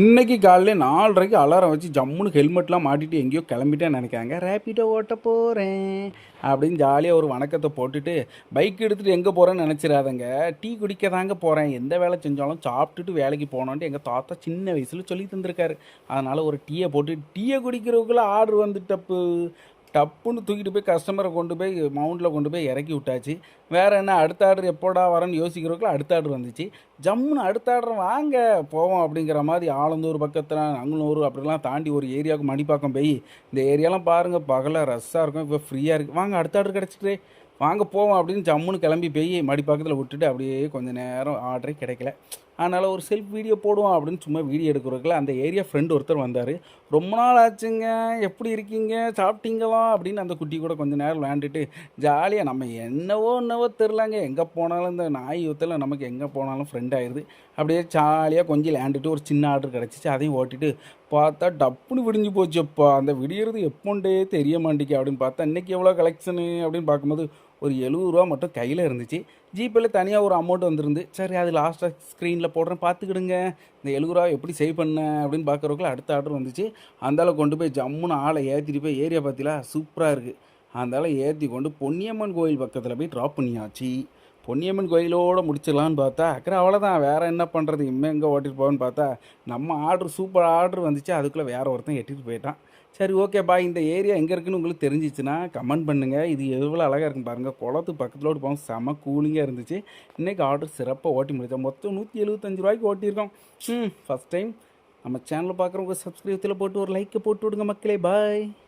இன்னைக்கு காலையில 4:30க்கு அலாரம் வச்சு ஜம்முன்னு ஹெல்மெட்லாம் மாட்டிட்டு எங்கேயோ கிளம்பிட்டேன்னு நினைக்காங்க. ரேப்பிடோ ஓட்ட போகிறேன் அப்படின்னு ஜாலியாக ஒரு வணக்கத்தை போட்டுட்டு பைக் எடுத்துகிட்டு எங்கே போகிறேன்னு நினச்சிடாதங்க. டீ குடிக்க தாங்க போகிறேன், எந்த வேலை செஞ்சாலும் சாப்பிட்டுட்டு வேலைக்கு போனோன்ட்டு எங்கள் தாத்தா சின்ன வயசில் சொல்லி தந்திருக்காரு. அதனால் ஒரு டீயை போட்டு டீயை குடிக்கிறவக்குள்ளே ஆர்டர் வந்துட்டப்பு டப்புன்னு தூக்கிட்டு போய் கஸ்டமரை கொண்டு போய் மவுண்டில் கொண்டு போய் இறக்கி விட்டாச்சு. வேறு என்ன, அடுத்த ஆர்டர் எப்போடா வரேன்னு யோசிக்கிறதுக்குள்ள அடுத்த ஆர்டர் வந்துச்சு. ஜம்முன்னு அடுத்த ஆர்டர் வாங்க போவோம் அப்படிங்கிற மாதிரி ஆலந்தூர் பக்கத்தில் நங்கனூர் அப்படிலாம் தாண்டி ஒரு ஏரியாவுக்கு மணிப்பாக்கம் போய் இந்த ஏரியாலாம் பாருங்கள், பகலாக ரஷ்ஷாக இருக்கும், இப்போ ஃப்ரீயாக இருக்குது, வாங்க அடுத்த ஆர்டர் கிடச்சிட்டு வாங்க போவோம் அப்படின்னு ஜம்முன்னு கிளம்பி போய் மடிப்பாக்கத்தில் விட்டுட்டு அப்படியே கொஞ்சம் நேரம் ஆர்டரே கிடைக்கல. அதனால் ஒரு செல்ஃப் வீடியோ போடுவோம் அப்படின்னு சும்மா வீடியோ எடுக்கிறதுக்குள்ள அந்த ஏரியா ஃப்ரெண்டு ஒருத்தர் வந்தார். ரொம்ப நாள் ஆச்சுங்க, எப்படி இருக்கீங்க, சாப்பிட்டீங்களா அப்படின்னு அந்த குட்டி கூட கொஞ்சம் நேரம் விளையாண்டுட்டு ஜாலியாக நம்ம என்னவோ தெரிலங்க, எங்கே போனாலும் இந்த நாய் யூத்தில் நமக்கு எங்கே போனாலும் ஃப்ரெண்ட் ஆயிடுது. அப்படியே ஜாலியாக கொஞ்சம் விளையாண்டுட்டு ஒரு சின்ன ஆர்டர் கிடச்சிச்சு, அதையும் ஓட்டிட்டு பார்த்தா டப்புன்னு விடிஞ்சு போச்சுப்பா. அந்த விடியறது எப்போண்டே தெரிய மாட்டேங்க அப்படின்னு பார்த்தா இன்றைக்கி எவ்வளோ கலெக்ஷனு அப்படின்னு பார்க்கும்போது ஒரு 70 ரூபா மட்டும் கையில் இருந்துச்சு. ஜிபேயில் தனியாக ஒரு அமௌண்ட் வந்துருந்து. சரி அது லாஸ்ட்டாக ஸ்க்ரீனில் போடுறேன் பார்த்துக்கிடுங்க, இந்த 70 ரூபா எப்படி சேவ் பண்ணேன் அப்படின்னு பார்க்குறதுக்குள்ள அடுத்த ஆர்டர் வந்துச்சு. அந்தால கொண்டு போய் ஜம்முன்னு ஆளை ஏற்றிட்டு போய் ஏரியா பார்த்தீங்களா சூப்பராக இருக்குது, அந்தால ஏற்றி கொண்டு பொன்னியம்மன் கோயில் பக்கத்தில் போய் ட்ராப் பண்ணியாச்சு. பொன்னியம்மன் கோயிலோடு முடிச்சிடலான்னு பார்த்தா அக்கறை அவ்வளோதான், வேறு என்ன பண்ணுறது, இனிமேல் எங்கே ஓட்டிட்டு போகணுன்னு பார்த்தா நம்ம ஆர்டர் சூப்பர் ஆர்டர் வந்துச்சு. அதுக்குள்ளே வேறு ஒருத்தன் எட்டிட்டு போயிட்டான். சரி ஓகே பாய், இந்த ஏரியா எங்கே இருக்குன்னு உங்களுக்கு தெரிஞ்சிச்சுன்னா கமெண்ட் பண்ணுங்கள். இது எவ்வளோ அழகாக இருக்குன்னு பாருங்கள், குளத்து பக்கத்தில் போவோம், செம கூலிங்காக இருந்துச்சு. இன்றைக்கி ஆர்டர் சிறப்பாக ஓட்டி முடித்தோம். மொத்தம் 175 ரூபாய்க்கு ஓட்டியிருக்கோம். ஃபஸ்ட் டைம் நம்ம சேனலில் பார்க்குறவங்க சப்ஸ்கிரைபத்தில் போட்டு ஒரு லைக்கை போட்டு விடுங்க மக்களே. பாய்.